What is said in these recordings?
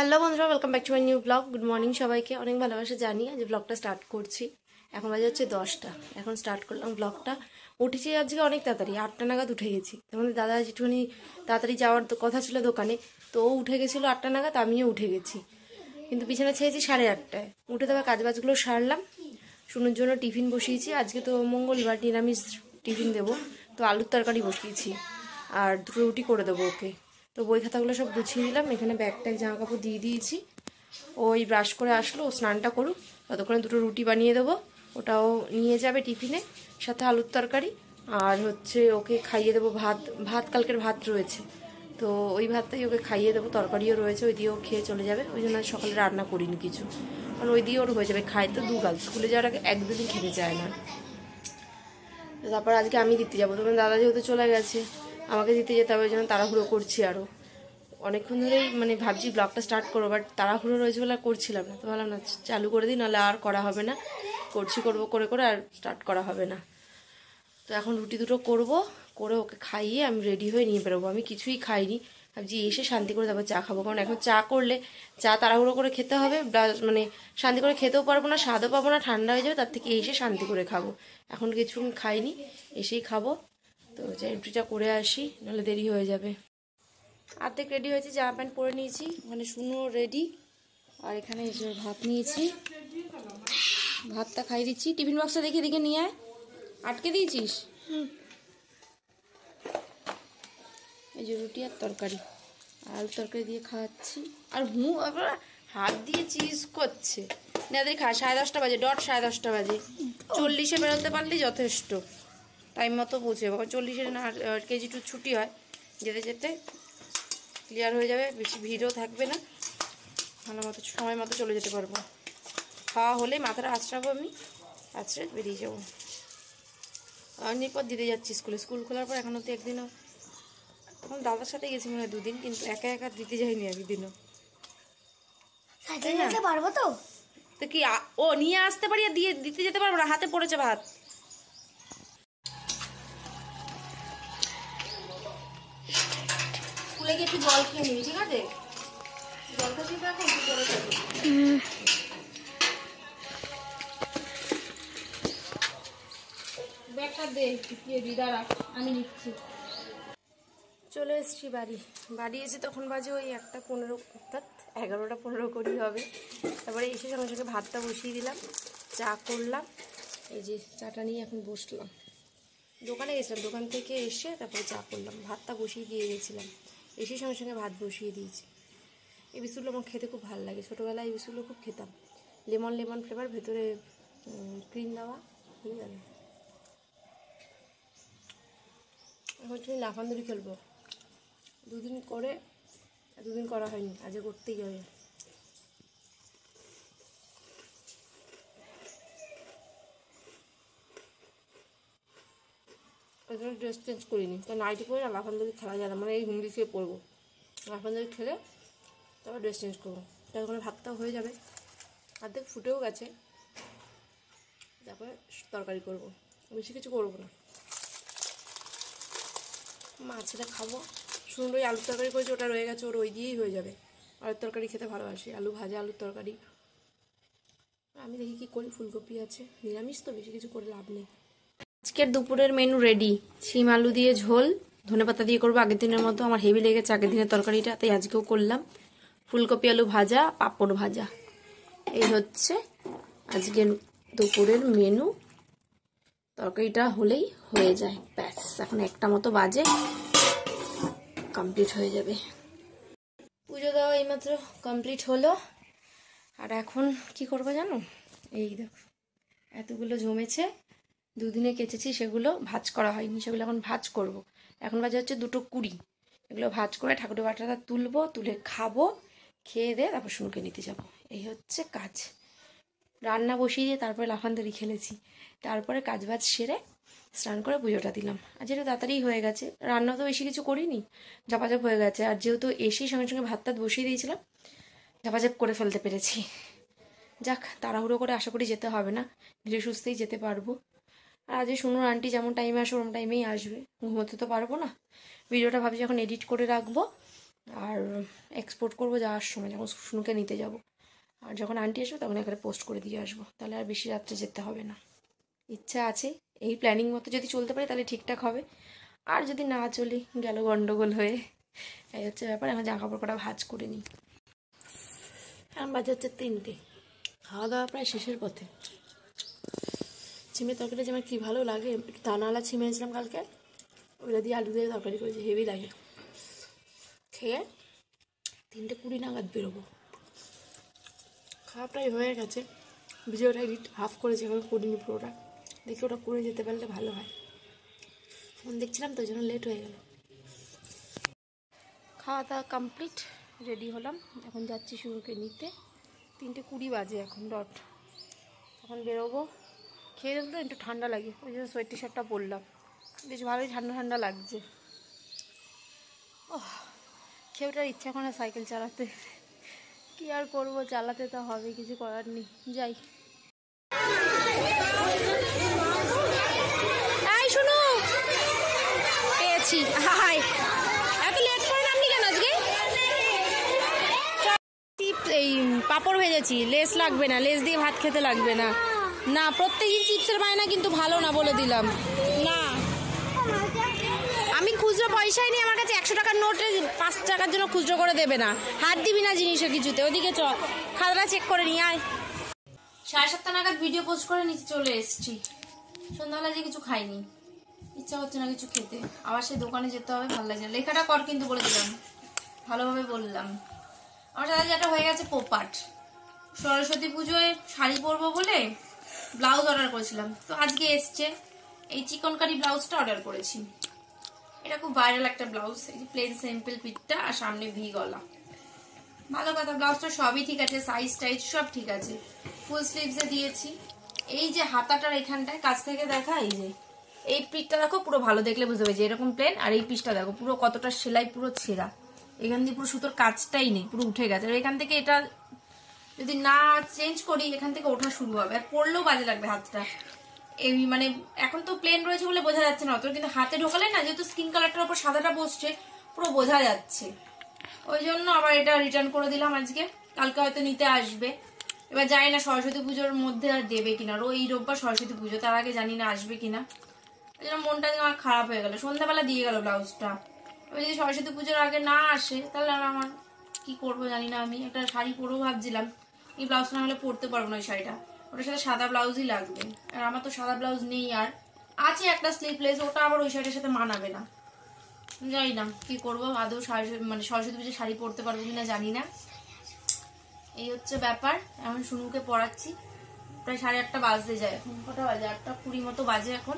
Hello বন্ধুরা, welcome back to my new blog. Good morning সবাইকে, অনেক ভালোবাসা জানিয়ে যে ব্লগটা স্টার্ট করছি। এখন বাজে হচ্ছে 10টা। এখন স্টার্ট করলাম ব্লগটা। উঠেছি আজকে অনেক তাড়াতাড়ি, 8টা নাগাদ উঠে গেছি। তখন দাদা যেটুখানি তাড়াতাড়ি যাওয়ার কথা ছিল দোকানে, তো ও উঠে গেছিলো 8টা নাগাদ, আমিও উঠে গেছি। কিন্তু বিছানা ছেড়েছি 8:30টায়। উঠে তবে কাজবাজগুলো সারলাম। শুনুর জন্য টিফিন বসিয়েছি। আজকে তো মঙ্গলবার, নিরামিষ টিফিন দেবো, তো আলুর তরকারি বসিয়েছি আর 2 রুটি করে দেবো ওকে। তো বই খাতাগুলো সব গুছিয়ে দিলাম। এখানে ব্যাগটায় জামা কাপড় দিয়ে দিয়েছি। ওই ব্রাশ করে আসলো, ও স্নানটা করুক, ততক্ষণে 2 রুটি বানিয়ে দেবো। ওটাও নিয়ে যাবে টিফিনে, সাথে আলুর তরকারি। আর হচ্ছে ওকে খাইয়ে দেবো ভাত কালকের ভাত রয়েছে, তো ওই ভাতটাই ওকে খাইয়ে দেবো। তরকারিও রয়েছে, ওই দিয়ে ও খেয়ে চলে যাবে। ওই জন্য সকালে রান্না করিনি কিছু, কারণ ওই দিয়ে ওর হয়ে যাবে। খায় তো 2 গাল, স্কুলে যাওয়ার আগে 1-2 দিন খেতে চায় না। তারপর আজকে আমি দিতে যাবো। তোমার দাদা যেহেতু চলে গেছে, আমাকে দিতে যেতে হবে। ওই জন্য তাড়াহুড়ো করছি। আরও অনেকক্ষণ ধরেই ভাবছি ব্লগটা স্টার্ট করবো, বাট তাড়াহুড়ো রয়েছে বলে করছিলাম না। তো ভাবলাম না, চালু করে দিই, নাহলে আর করা হবে না। করবো করে করে আর স্টার্ট করা হবে না। তো এখন রুটি 2টো করবো, করে ওকে খাইয়ে আমি রেডি হয়ে নিয়ে বেরোবো। আমি কিছুই খাইনি, ভাবছি এসে শান্তি করে তারপর চা খাবো। কারণ এখন চা করলে তাড়াহুড়ো করে খেতে হবে, শান্তি করে খেতেও পারবো না, স্বাদও পাবো না, ঠান্ডা হয়ে যাবে। তার থেকে এসে শান্তি করে খাবো। এখন কিছু খাইনি, এসেই খাবো। তো রুটিটা করে আসি, নাহলে দেরি হয়ে যাবে। অর্ধেক রেডি হয়েছে, জামা প্যান্ট পরে নিয়েছি, শুনো রেডি। আর এখানে ভাত নিয়েছি, ভাতটা খাইয়ে দিচ্ছি। টিফিন বক্সটা দেখে দেখে নিয়ে আয়। আটকে দিয়েছিস? এই যে রুটি আর তরকারি, আলু তরকারি দিয়ে খাওয়াচ্ছি। আর আবার হাত দিয়ে চিজ করছে না, খা। 10:30 বাজে, 10:30 বাজে। 40-এ বেরোতে পারলেই যথেষ্ট, টাইম মতো পৌঁছে যাবো। 40-এ না কেজি 2 ছুটি হয়, যেতে যেতে ক্লিয়ার হয়ে যাবে, বেশি ভিড়ও থাকবে না, ভালো মতো সময় মতো চলে যেতে পারবো। খাওয়া হলে মাথাটা আঁচড়াবো, আমি আঁচড়ে বেরিয়ে যাবো। অনেক পর দিতে যাচ্ছি স্কুল খোলার পর। এখনও তো একদিনও, তখন দাদার সাথে গেছি মনে হয় 2 দিন, কিন্তু একা একা দিতে যাইনি একদিনও। পারবো তো কি ও নিয়ে আসতে পারি, আর দিয়ে দিতে যেতে পারবো না, হাতে পড়েছে ভাত। স্কুলে গিয়ে একটু জল খেয়ে নিবি, ঠিক আছে? জল খেয়ে রাখো, একটু পরে যাবো। ব্যাগটা দে, দাঁড়া আমি নিচ্ছি। চলে এসছি বাড়ি এসে তখন বাজে ওই 1:15, অর্থাৎ 11:15 করি হবে। তারপরে এসে সঙ্গে সঙ্গে ভাতটা বসিয়ে দিলাম, চা করলাম। এই যে চাটা নিয়ে এখন বসলাম। দোকানে গেছিলাম, দোকান থেকে এসে তারপরে চা করলাম, ভাতটা বসিয়ে দিয়ে গেছিলাম। এসে সঙ্গে সঙ্গে ভাত বসিয়ে দিয়েছি। এই বিস্কুটগুলো আমার খেতে খুব ভালো লাগে, ছোটোবেলায় এই বিস্কুটগুলো খুব খেতাম। লেমন ফ্লেভার, ভেতরে ক্রিম দেওয়া, ঠিক আছে। এখন তুমি লাফান্দুরি খেলবো। 2 দিন করে, 2 দিন করা হয়নি, আজকে করতেই হবে। ওই জন্য ড্রেস চেঞ্জ করিনি, তো নাইটি পরে না লাফান্দুরি খেলা যায় না, এই হুমড়ি খেয়ে পড়বো। লাফান্দুরি খেলে তারপর ড্রেস চেঞ্জ করবো, তখন ভাতটাও হয়ে যাবে, অর্ধেক ফুটেও গেছে। তারপরে তরকারি করবো, বেশি কিছু করবো না। মাছটা খাবো। শুনুন, ওই আলুর তরকারি করেছি, ওটা রয়ে গেছে, ওর ওই দিয়েই হয়ে যাবে। আলুর তরকারি খেতে ভালোবাসি, আলু ভাজা, আলুর তরকারি। আমি দেখি কি করি, ফুলকপি আছে, নিরামিষ তো বেশি কিছু করে লাভ নেই। আজকের দুপুরের মেনু রেডি। শিম আলু দিয়ে ঝোল, ধনেপাতা দিয়ে করবো আগের দিনের মতো। আমার হেভি লেগেছে আগের দিনের তরকারিটা, তাই আজকেও করলাম। ফুলকপি আলু ভাজা, পাঁপড় ভাজা। এই হচ্ছে আজকের দুপুরের মেনু। তরকারিটা হলেই হয়ে যায়, ব্যাস। এখন 1টা মতো বাজে, কমপ্লিট হয়ে যাবে। পুজো দেওয়া এইমাত্র কমপ্লিট হলো। আর এখন কি করবো জানো? এই দেখো, এতগুলো জমেছে, 2 দিনে কেচেছি, সেগুলো ভাজ করা হয়নি, সেগুলো এখন ভাজ করব। এখন বাজে হচ্ছে 2:20। এগুলো ভাজ করে ঠাকুরের বাটাটা তুলবো, তুলে খাবো, খেয়ে দিয়ে তারপর শুনুকে নিতে যাব। এই হচ্ছে কাজ। রান্না বসিয়ে দিয়ে তারপরে লাফান্দরি খেলেছি, তারপরে কাজবাজ সেরে স্নান করে পুজোটা দিলাম। আর যেহেতু তাড়াতাড়ি হয়ে গেছে, রান্না তো বেশি কিছু করিনি, ঝাপাঝাপ হয়ে গেছে। আর যেহেতু এসেই সঙ্গে সঙ্গে ভাত বসিয়ে দিয়েছিলাম, ঝাপাঝাপ করে ফেলতে পেরেছি। যাক, তাড়াহুড়ো করে আশা করি যেতে হবে না, ধীরে সুস্থেই যেতে পারবো। আর আজকে শুনুন, আন্টি যেমন টাইমে আসবে ওরম টাইমেই আসবে, ঘুমোতে তো পারবো না। ভিডিওটা ভাবছি এখন এডিট করে রাখবো, আর এক্সপোর্ট করবো যাওয়ার সময়, যখন শুনুকে নিতে যাব। আর যখন আন্টি আসবে তখন এখানে পোস্ট করে দিয়ে আসবো, তাহলে আর বেশি রাত্রে যেতে হবে না। ইচ্ছা আছে, এই প্ল্যানিং মতো যদি চলতে পারি তাহলে ঠিকঠাক হবে, আর যদি না চলি গেল গন্ডগোল হয়ে। এই হচ্ছে ব্যাপার। এখন জামা কাপড় কটা ভাঁজ করে নিই। এখন বাজে হচ্ছে 3টে, খাওয়া দাওয়া প্রায় শেষের পথে। ছিমের তরকারিটা যে আমার কী ভালো লাগে, একটু দানাওয়ালা ছিম এনেছিলাম কালকে, ওইটা দিয়ে আলু দিয়ে তরকারি করেছি, হেভি লাগে। খেয়ে 3:20 নাগাদ বেরোবো। খাওয়া প্রায় হয়ে গেছে, ভিডিওটা এডিট হাফ করেছি, এখন করিনি পুরোটা। দেখি ওটা করে যেতে পারলে ভালো হয়। ফোন দেখছিলাম তো, ওই জন্য লেট হয়ে গেল। খাওয়া দাওয়া কমপ্লিট, রেডি হলাম, এখন যাচ্ছি শুরুকে নিতে। 3:20 বাজে এখন ডট। এখন বেরোবো। খেয়ে দেখলো একটু ঠান্ডা লাগে, ওই জন্য সোয়েট টি শার্টটা পরলাম, বেশ ভালোই ঠান্ডা ঠান্ডা লাগছে। ও খেয়ে ওটার ইচ্ছা করে সাইকেল চালাতে, কি আর করবো, চালাতে তো হবে, কিছু করার নেই। যাই। এই শুনো, পেয়েছি। হাই, এত লেট করে নামলি কেন আজকে? এই পাঁপড় ভেজেছি, লেস লাগবে না, লেস দিয়ে ভাত খেতে লাগবে না। না, প্রত্যেকদিন চিপসের বায়না কিন্তু ভালো না, বলে দিলাম। না, আমি খুচরো পয়সাই নিয়ে, আমার কাছে 100 টাকার নোটে 5 টাকার জন্য খুচরো করে দেবে না। হাত দিবি না জিনিসও কিছুতে। ওদিকে চ, খাতাটা চেক করে নিয়ে আয়। 7:30 নাগাদ ভিডিও পোস্ট করে নিচে চলে এসেছি। সন্ধ্যাবেলা যে কিছু খাইনি, ইচ্ছা হচ্ছে না কিছু খেতে। আবার সেই দোকানে যেতে হবে, ভালো লাগছে। লেখাটা কর কিন্তু, বলে দিলাম, ভালোভাবে বললাম। আমার সাথে যেটা হয়ে গেছে পোপাট। সরস্বতী পুজোয় শাড়ি পরবো বলে ব্লাউজ অর্ডার করেছিলাম, তো আজকে এসছে। এই চিকনকারি ব্লাউজটা অর্ডার করেছি। এটা খুব ভাইরাল একটা ব্লাউজ, এই যে প্লেন সিম্পল পিঠটা আর সামনে ভি গলা। ভালো কথা, ব্লাউজটা সবই ঠিক আছে, সাইজ টাইজ সব ঠিক আছে। ফুল স্লিভসে দিয়েছি। এই যে হাতাটার এখানটায় কাছ থেকে দেখা, এই যে এই পিঠটা দেখো, পুরো ভালো দেখলে বুঝতে পারছি এরকম প্লেন। আর এই পিসটা দেখো পুরো কতটা সেলাই, পুরো ছেঁড়া। এখান দিয়ে পুরো সুতোর কাজটাই নেই, পুরো উঠে গেছে। আর এখান থেকে এটা যদি না চেঞ্জ করি, এখান থেকে ওঠা শুরু হবে, আর পরলেও বাজে লাগবে হাতটা। এই মানে এখন তো প্লেন রয়েছে বলে বোঝা যাচ্ছে না অত, কিন্তু হাতে ঢোকালে না, যেহেতু স্কিন কালারটার উপর সাদাটা বসছে, পুরো বোঝা যাচ্ছে। ওই জন্য আবার এটা রিটার্ন করে দিলাম আজকে। কালকে হয়তো নিতে আসবে। এবার জানি না সরস্বতী পুজোর মধ্যে আর দেবে কিনা। ওই রোববার সরস্বতী পুজো, তার আগে জানি না আসবে কিনা। ওই জন্য মনটা আমার খারাপ হয়ে গেল। সন্ধ্যাবেলা দিয়ে গেল ব্লাউজটা। এবার যদি সরস্বতী পুজোর আগে না আসে, তাহলে আমার কি করবো জানি না। আমি একটা শাড়ি পরবো ভাবছিলাম, এই ব্লাউজটা না হলে পরতে পারবো না। ওই শাড়িটা, ওটার সাথে সাদা ব্লাউজই লাগবে, আর আমার তো সাদা ব্লাউজ নেই। আর আছে একটা স্লিভলেস, ওটা আবার ওই শাড়ির সাথে মানাবে না। জানি না কি করবো, আদৌ মানে সরস্বতী পুজোর শাড়ি পরতে পারবো কিনা জানি না। এই হচ্ছে ব্যাপার। এখন শুনুকে পড়াচ্ছি, প্রায় 8:30 বাজতে যায়। এখন কটা বাজে? 8:20 মতো বাজে। এখন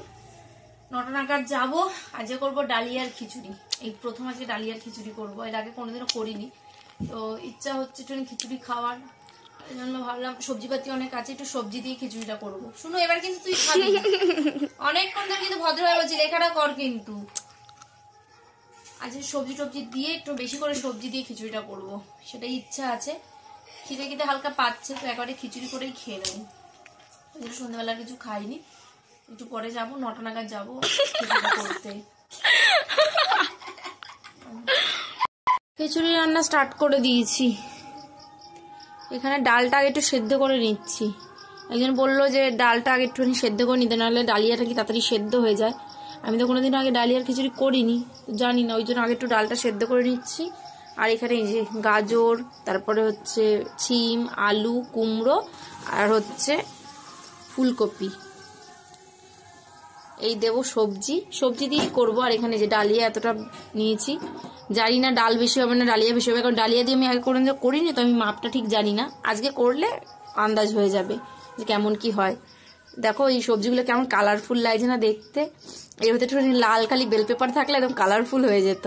9টা নাগাদ যাবো। আজকে করবো ডালিয়ার খিচুড়ি। এই প্রথম আজকে ডালিয়ার খিচুড়ি করবো, এর আগে কোনোদিনও করিনি। তো ইচ্ছা হচ্ছে একটু খিচুড়ি খাওয়ার, এই জন্য ভাবলাম সবজিপাতি অনেক আছে, একটু সবজি দিয়ে খিচুড়িটা করবো। শুনো, এবার কিন্তু তুই খাবি। অনেকক্ষণ ধরে কিন্তু ভদ্র হয়ে বলছি, লেখাটা কর কিন্তু। আজকে সবজি টবজি দিয়ে, একটু বেশি করে সবজি দিয়ে খিচুড়িটা করবো, সেটাই ইচ্ছা আছে। খিদে খিদে হালকা পাচ্ছে, তো একবারে খিচুড়ি করেই খেয়ে নেবো। সন্ধ্যাবেলা কিছু খাইনি, একটু পরে যাবো, 9টা নাগাদ যাবো করতে। খিচুড়ি রান্না স্টার্ট করে দিয়েছি। এখানে ডালটা আগে একটু সেদ্ধ করে নিচ্ছি। একজন বললো যে ডালটা আগে একটুখানি সেদ্ধ করে নিতে, নাহলে ডালিয়াটা কি তাড়াতাড়ি সেদ্ধ হয়ে যায়। আমি তো কোনোদিন আগে ডালিয়ার খিচুড়ি করিনি, জানি না, ওই জন্য আগে একটু ডালটা সেদ্ধ করে নিচ্ছি। আর এখানে এই যে গাজর, তারপরে হচ্ছে শিম, আলু, কুমড়ো, আর হচ্ছে ফুলকপি, এই দেবো সবজি। সবজি দিয়েই করবো। আর এখানে যে ডালিয়া এতটা নিয়েছি, জানি না ডাল বেশি হবে না ডালিয়া বেশি হবে, কারণ ডালিয়া দিয়ে আমি আগে কোনোদিন করিনি, তো আমি মাপটা ঠিক জানি না। আজকে করলে আন্দাজ হয়ে যাবে যে কেমন কি হয়। দেখো এই সবজিগুলো কেমন কালারফুল লাগছে না দেখতে। এর ভিতরে একটু লাল কালি বেল পেপার থাকলে একদম কালারফুল হয়ে যেত।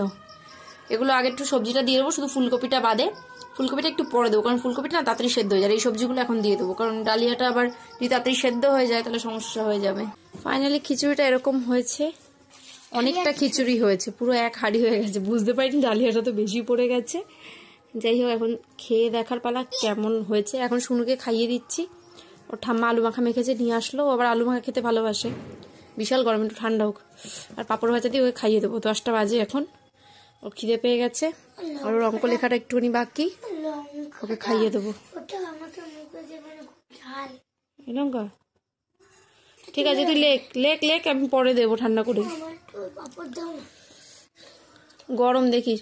এগুলো আগে একটু সবজিটা দিয়ে দেবো, শুধু ফুলকপিটা বাদে। ফুলকপিটা একটু পরে দেবো, কারণ ফুলকপিটা না তাড়াতাড়ি সেদ্ধ হয়ে যায়। এই সবজিগুলো এখন দিয়ে দেবো, কারণ ডালিয়াটা আবার যদি তাড়াতাড়ি সেদ্ধ হয়ে যায় তাহলে সমস্যা হয়ে যাবে। ফাইনালি খিচুড়িটা এরকম হয়েছে, অনেকটা খিচুড়ি হয়েছে, পুরো এক হাঁড়ি হয়ে গেছে। বুঝতে পারিনি ডালিয়াটা তো বেশি পড়ে গেছে। যাই হোক, এখন খেয়ে দেখার পালা কেমন হয়েছে। এখন শুনুকে খাইয়ে দিচ্ছি। ওর ঠাম্মা আলু মাখা মেখেছে, নিয়ে আসলো। আবার আলু মাখা খেতে ভালোবাসে। বিশাল গরম, একটু ঠান্ডা হোক। আর পাঁপড় ভাজা দিয়ে ওকে খাইয়ে দেবো। 10টা বাজে এখন। ও খিদে পেয়ে গেছে, আর ওর অঙ্ক লেখাটা একটুখানি বাকি, ওকে খাইয়ে দেবো। লঙ্কা ঠিক আছে, তুই লেখ লেখ লেখ, আমি পরে দেবো ঠান্ডা করে। গরম দেখিস।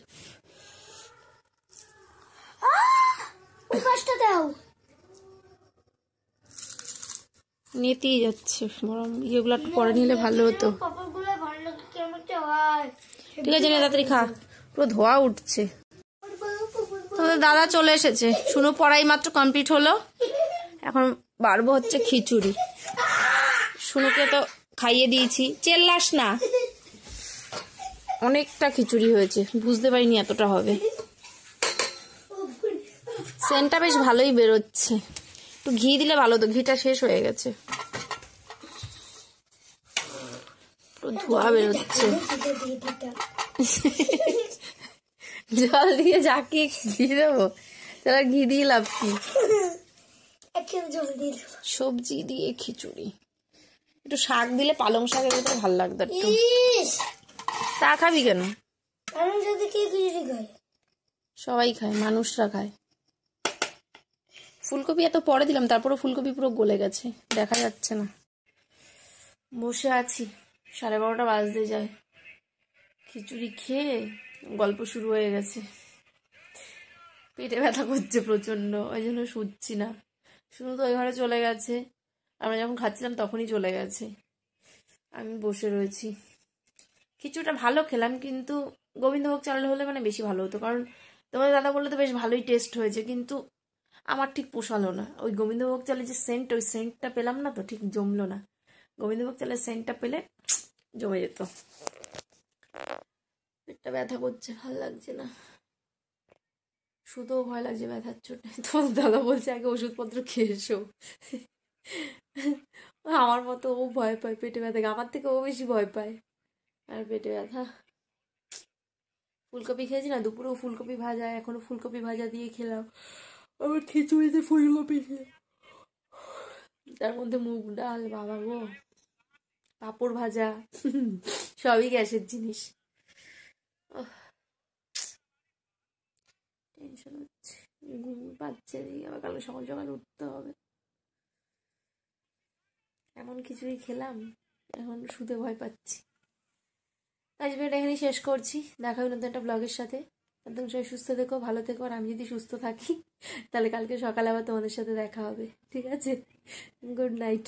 নেতেই যাচ্ছে গরম, ইয়েগুলো একটু পরে নিলে ভালো হতো। ঠিক আছে, তাড়াতাড়ি খা, পুরো ধোয়া উঠছে। তোমাদের দাদা চলে এসেছে, শুনো পড়াই মাত্র কমপ্লিট হলো, এখন বাড়বো হচ্ছে খিচুড়ি। শুনুকে তো খাইয়ে দিয়েছি, চেল্লাস না, অনেকটা খিচুড়ি হয়েছে, বুঝতে পারিনি এতটা হবে। সেন্টটা বেশ ভালোই বেরোচ্ছে, একটু ঘি দিলে ভালো হতো, ঘিটা শেষ হয়ে গেছে, ধোয়া বেরোচ্ছে। জল দিয়ে ঝাঁকিয়ে ঘি দেবো, তারা ঘি দিয়ে লাভ কি? সবজি দিয়ে খিচুড়ি, একটু শাক দিলে, পালং শাকের ভেতরে ভালো লাগতো একটু। তা খাবি কেন? সবাই খায়, মানুষরা খায়। ফুলকপি এত পরে দিলাম, তারপরে ফুলকপি পুরো গলে গেছে, দেখা যাচ্ছে না। বসে আছি, 12:30 বাজতে যায়, খিচুড়ি খেয়ে গল্প শুরু হয়ে গেছে। পেটে ব্যথা করছে প্রচন্ড, ওই জন্য শুচ্ছি না। শুধু তো ওই ঘরে চলে গেছে, আমরা যখন খাচ্ছিলাম তখনই চলে গেছে, আমি বসে রয়েছি। খিচুড়িটা ভালো খেলাম, কিন্তু গোবিন্দভোগ চাল হলে মানে বেশি ভালো হতো, কারণ তোমাদের দাদা বললে তো বেশ ভালোই টেস্ট হয়েছে, কিন্তু আমার ঠিক পোষালো না। ওই গোবিন্দভোগ চালের যে সেন্ট, ওই সেন্টটা পেলাম না তো, ঠিক জমলো না। গোবিন্দভোগ চালের সেন্টটা পেলে জমে যেত। পেটটা ব্যথা করছে, ভালো লাগছে না, শুধুও ভয় লাগছে ব্যথার চোটে। তোমার দাদা বলছে আগে ওষুধপত্র খেয়ে এসো। আমার মতো ও ভয় পায় পেটে ব্যথা, আমার থেকে ও বেশি ভয় পায়। আর পেটে ব্যথা, ফুলকপি খেয়েছি না দুপুরেও, ফুলকপি ভাজা, এখনো ফুলকপি ভাজা দিয়ে খেলাম, আবার খিচুড়িতে ফুলকপি খেয়ে, তার মধ্যে মুগ ডাল, বাবা গো, পাঁপড় ভাজা, সবই গ্যাসের জিনিস। টেনশন হচ্ছে, ঘুম পাচ্ছে, আবার কালকে সকাল সকাল উঠতে হবে। এমন খিচুড়ি খেলাম, এখন শুতে ভয় পাচ্ছি। আজ ভিডিওটা এখানেই শেষ করছি, দেখা হবে নতুন একটা ব্লগের সাথে। তুমি সবাই সুস্থ থেকো, ভালো থেকো, আর আমি যদি সুস্থ থাকি তাহলে কালকে সকালে আবার তোমাদের সাথে দেখা হবে, ঠিক আছে? Good night.